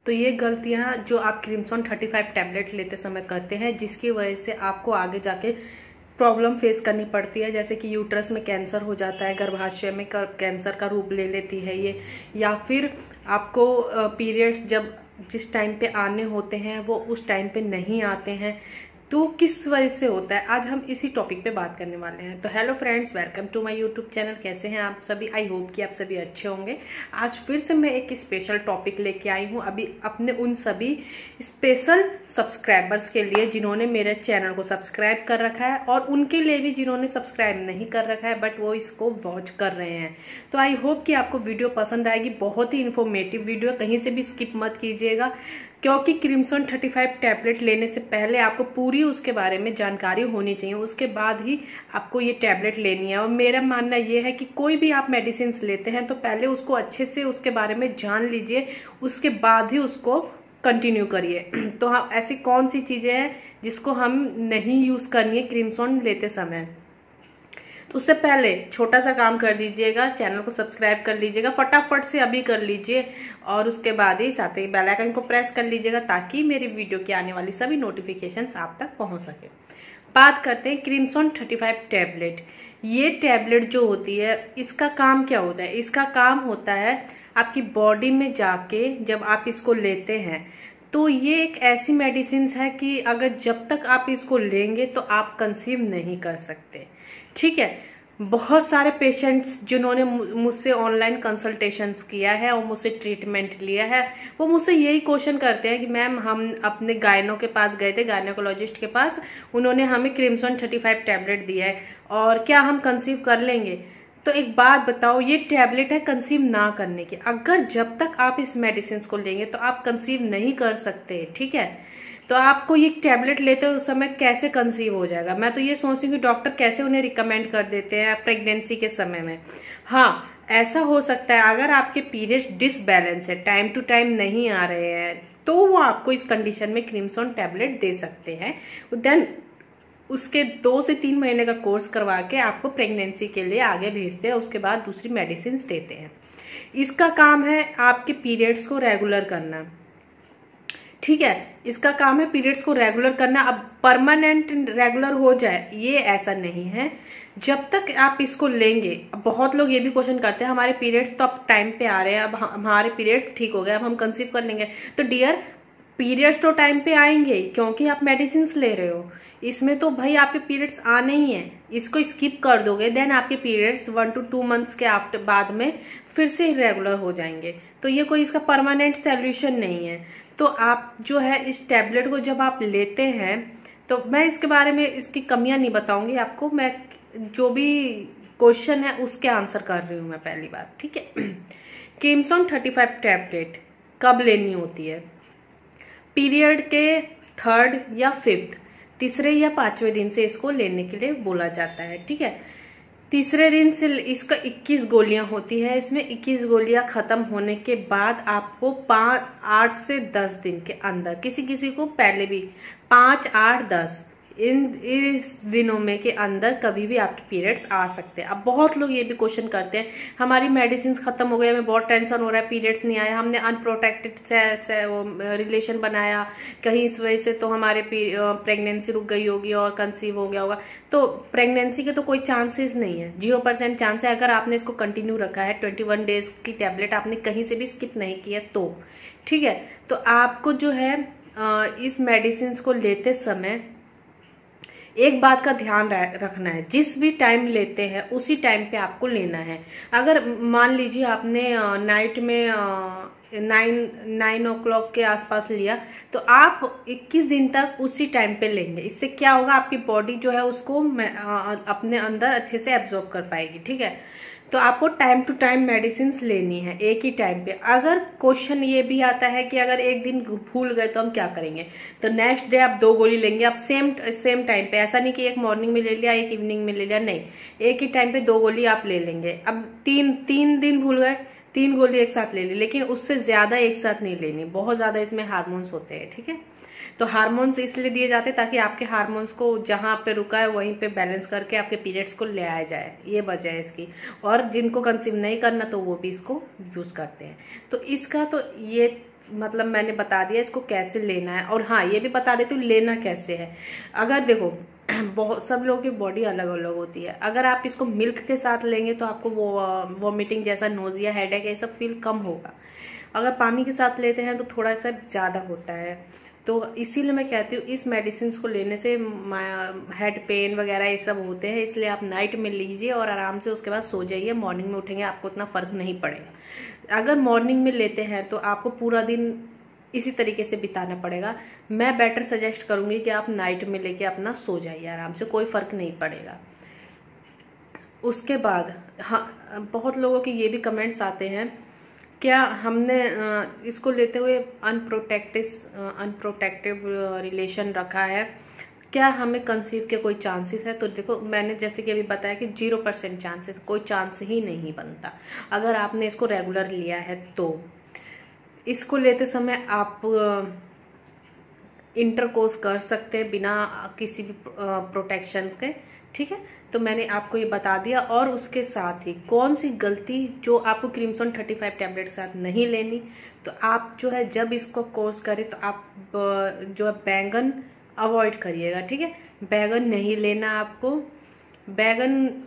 तो ये गलतियां जो आप क्रिम्सन 35 टैबलेट लेते समय करते हैं, जिसकी वजह से आपको आगे जाके प्रॉब्लम फेस करनी पड़ती है, जैसे कि यूट्रस में कैंसर हो जाता है, गर्भाशय में कैंसर का रूप ले लेती है ये, या फिर आपको पीरियड्स जब जिस टाइम पे आने होते हैं वो उस टाइम पे नहीं आते हैं, तो किस वजह से होता है, आज हम इसी टॉपिक पे बात करने वाले हैं। तो hello friends, welcome to my YouTube channel. कैसे हैं आप सभी? आई होप कि आप सभी अच्छे होंगे। आज फिर से मैं एक स्पेशल टॉपिक लेके आई हूँ, अभी अपने उन सभी स्पेशल सब्सक्राइबर्स के लिए जिन्होंने मेरे चैनल को सब्सक्राइब कर रखा है, और उनके लिए भी जिन्होंने सब्सक्राइब नहीं कर रखा है बट वो इसको वॉच कर रहे हैं। तो आई होप कि आपको वीडियो पसंद आएगी। बहुत ही इन्फॉर्मेटिव वीडियो, कहीं से भी स्किप मत कीजिएगा, क्योंकि क्रिम्सन 35 टैबलेट लेने से पहले आपको पूरी उसके बारे में जानकारी होनी चाहिए, उसके बाद ही आपको ये टैबलेट लेनी है। और मेरा मानना ये है कि कोई भी आप मेडिसिन लेते हैं तो पहले उसको अच्छे से उसके बारे में जान लीजिए, उसके बाद ही उसको कंटिन्यू करिए। तो हाँ, ऐसी कौन सी चीजें हैं जिसको हम नहीं यूज करनी है क्रिम्सन लेते समय? तो उससे पहले छोटा सा काम कर दीजिएगा, चैनल को सब्सक्राइब कर लीजिएगा, फटाफट से अभी कर लीजिए, और उसके बाद ही साथ ही बेल आइकन को प्रेस कर लीजिएगा ताकि मेरी वीडियो की आने वाली सभी नोटिफिकेशंस आप तक पहुंच सके। बात करते हैं क्रिम्सन 35 टैबलेट। ये टैबलेट जो होती है, इसका काम क्या होता है? इसका काम होता है आपकी बॉडी में जाके जब आप इसको लेते हैं, तो ये एक ऐसी मेडिसिन है कि अगर जब तक आप इसको लेंगे तो आप कंसीव नहीं कर सकते। ठीक है, बहुत सारे पेशेंट्स जिन्होंने मुझसे ऑनलाइन कंसल्टेशंस किया है और मुझसे ट्रीटमेंट लिया है, वो मुझसे यही क्वेश्चन करते हैं कि मैम, हम अपने गायनो के पास गए थे, गायनोकोलॉजिस्ट के पास, उन्होंने हमें क्रिम्सन 35 टैबलेट दिया है, और क्या हम कंसीव कर लेंगे? तो एक बात बताओ, ये टैबलेट है कंसीव ना करने की। अगर जब तक आप इस मेडिसिन को लेंगे तो आप कंसीव नहीं कर सकते। ठीक है, तो आपको ये टैबलेट लेते उस समय कैसे कंसीव हो जाएगा? मैं तो ये सोचती हूँ कि डॉक्टर कैसे उन्हें रिकमेंड कर देते हैं प्रेगनेंसी के समय में। हाँ, ऐसा हो सकता है अगर आपके पीरियड्स डिसबैलेंस है, टाइम टू टाइम नहीं आ रहे हैं, तो वो आपको इस कंडीशन में क्रिम्सन टैबलेट दे सकते हैं। देन उसके 2 से 3 महीने का कोर्स करवा के आपको प्रेगनेंसी के लिए आगे भेजते हैं, उसके बाद दूसरी मेडिसिन देते हैं। इसका काम है आपके पीरियड्स को रेगुलर करना। ठीक है, इसका काम है पीरियड्स को रेगुलर करना। अब परमानेंट रेगुलर हो जाए ये ऐसा नहीं है, जब तक आप इसको लेंगे। अब बहुत लोग ये भी क्वेश्चन करते हैं, हमारे पीरियड्स तो अब टाइम पे आ रहे हैं, अब हमारे पीरियड ठीक हो गए, अब हम कंसीव कर लेंगे। तो डियर, पीरियड्स तो टाइम पे आएंगे क्योंकि आप मेडिसिन ले रहे हो। इसमें तो भाई आपके पीरियड्स आने ही है, इसको स्किप कर दोगे देन आपके पीरियड्स 1 to 2 मंथ्स के आफ्टर बाद में फिर से इरेगुलर हो जाएंगे। तो ये कोई इसका परमानेंट सोल्यूशन नहीं है। तो आप जो है इस टैबलेट को जब आप लेते हैं, तो मैं इसके बारे में इसकी कमियां नहीं बताऊंगी आपको, मैं जो भी क्वेश्चन है उसके आंसर कर रही हूँ मैं पहली बार। ठीक है, क्रिम्सन 35 टैबलेट कब लेनी होती है? पीरियड के 3rd या 5th, तीसरे या 5वें दिन से इसको लेने के लिए बोला जाता है। ठीक है, तीसरे दिन से इसका 21 गोलियां होती है। इसमें 21 गोलियां खत्म होने के बाद आपको 8 से 10 दिन के अंदर, किसी किसी को पहले भी 5, 8, 10 इस दिनों में के अंदर कभी भी आपके पीरियड्स आ सकते हैं। अब बहुत लोग ये भी क्वेश्चन करते हैं, हमारी मेडिसिन खत्म हो गई, हमें बहुत टेंशन हो रहा है, पीरियड्स नहीं आया, हमने अनप्रोटेक्टेड से वो रिलेशन बनाया कहीं, इस वजह से तो हमारे प्रेगनेंसी रुक गई होगी और कंसीव हो गया होगा। तो प्रेगनेंसी के तो कोई चांसेस नहीं है, 0% चांस है। अगर आपने इसको कंटिन्यू रखा है, 21 डेज की टैबलेट आपने कहीं से भी स्किप नहीं किया तो। ठीक है, तो आपको जो है इस मेडिसिन को लेते समय एक बात का ध्यान रखना है, जिस भी टाइम लेते हैं उसी टाइम पे आपको लेना है। अगर मान लीजिए आपने नाइट में 9 o'clock के आसपास लिया, तो आप 21 दिन तक उसी टाइम पे लेंगे। इससे क्या होगा, आपकी बॉडी जो है उसको अपने अंदर अच्छे से एब्जॉर्ब कर पाएगी। ठीक है, तो आपको टाइम टू टाइम मेडिसिन लेनी है एक ही टाइम पे। अगर क्वेश्चन ये भी आता है कि अगर एक दिन भूल गए तो हम क्या करेंगे, तो नेक्स्ट डे आप 2 गोली लेंगे। आप सेम टाइम पे, ऐसा नहीं कि एक मॉर्निंग में ले लिया एक इवनिंग में ले लिया, नहीं, एक ही टाइम पे 2 गोली आप ले लेंगे। अब 3 दिन भूल गए, 3 गोली एक साथ ले ली, लेकिन उससे ज्यादा एक साथ नहीं लेनी, बहुत ज्यादा इसमें हार्मोन्स होते हैं। ठीक है, तो हार्मोन्स इसलिए दिए जाते हैं ताकि आपके हार्मोन्स को जहां पे रुका है वहीं पे बैलेंस करके आपके पीरियड्स को ले आया जाए, ये वजह है इसकी। और जिनको कंसीव नहीं करना तो वो भी इसको यूज करते हैं। तो इसका तो ये मतलब मैंने बता दिया इसको कैसे लेना है। और हाँ, ये भी बता देती हूँ लेना कैसे है। अगर देखो बहुत सब लोगों की बॉडी अलग अलग होती है। अगर आप इसको मिल्क के साथ लेंगे तो आपको वो वॉमिटिंग जैसा, नोजिया, हेडेक ये सब फील कम होगा। अगर पानी के साथ लेते हैं तो थोड़ा सा ज़्यादा होता है। तो इसीलिए मैं कहती हूँ इस मेडिसिन को लेने से हेड पेन वगैरह ये सब होते हैं, इसलिए आप नाइट में लीजिए और आराम से उसके बाद सो जाइए। मॉर्निंग में उठेंगे आपको उतना फर्क नहीं पड़ेगा। अगर मॉर्निंग में लेते हैं तो आपको पूरा दिन इसी तरीके से बिताना पड़ेगा। मैं बेटर सजेस्ट करूंगी कि आप नाइट में लेके अपना सो जाइए आराम से, कोई फर्क नहीं पड़ेगा। उसके बाद हाँ, बहुत लोगों के ये भी कमेंट्स आते हैं, क्या हमने इसको लेते हुए अनप्रोटेक्टिव रिलेशन रखा है, क्या हमें कंसीव के कोई चांसेस है? तो देखो मैंने जैसे कि अभी बताया कि 0% चांसेस, कोई चांस ही नहीं बनता अगर आपने इसको रेगुलर लिया है। तो इसको लेते समय आप इंटरकोर्स कर सकते हैं बिना किसी भी प्रोटेक्शन के, ठीक है। तो मैंने आपको ये बता दिया। और उसके साथ ही कौन सी गलती जो आपको क्रिम्सन 35 टैबलेट के साथ नहीं लेनी, तो आप जो है जब इसको कोर्स करें तो आप जो है बैंगन अवॉइड करिएगा, ठीक है। बैंगन नहीं लेना आपको, बैंगन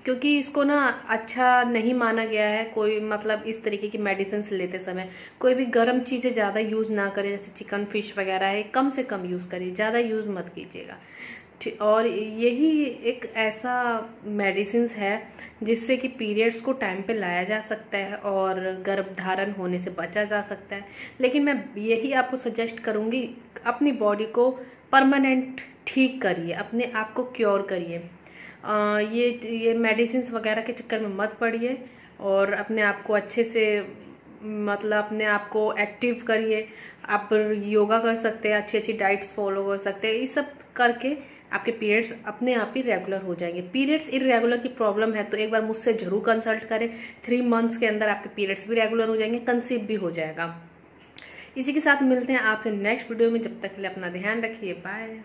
क्योंकि इसको ना अच्छा नहीं माना गया है। कोई मतलब इस तरीके की मेडिसिन लेते समय कोई भी गर्म चीज़ें ज़्यादा यूज़ ना करें, जैसे चिकन फिश वगैरह है, कम से कम यूज़ करिए, ज़्यादा यूज़ मत कीजिएगा। और यही एक ऐसा मेडिसिन है जिससे कि पीरियड्स को टाइम पे लाया जा सकता है और गर्भधारण होने से बचा जा सकता है। लेकिन मैं यही आपको सजेस्ट करूँगी, अपनी बॉडी को परमानेंट ठीक करिए, अपने आप को क्योर करिए। ये मेडिसिन वगैरह के चक्कर में मत पड़िए और अपने आप को अच्छे से मतलब अपने आप को एक्टिव करिए। आप योगा कर सकते हैं, अच्छी अच्छी डाइट्स फॉलो कर सकते हैं। ये सब करके आपके पीरियड्स अपने आप ही रेगुलर हो जाएंगे। पीरियड्स इरेगुलर की प्रॉब्लम है तो एक बार मुझसे जरूर कंसल्ट करें। 3 मंथ्स के अंदर आपके पीरियड्स भी रेगुलर हो जाएंगे, कंसीव भी हो जाएगा। इसी के साथ मिलते हैं आपसे नेक्स्ट वीडियो में। जब तक के लिए अपना ध्यान रखिए, बाय।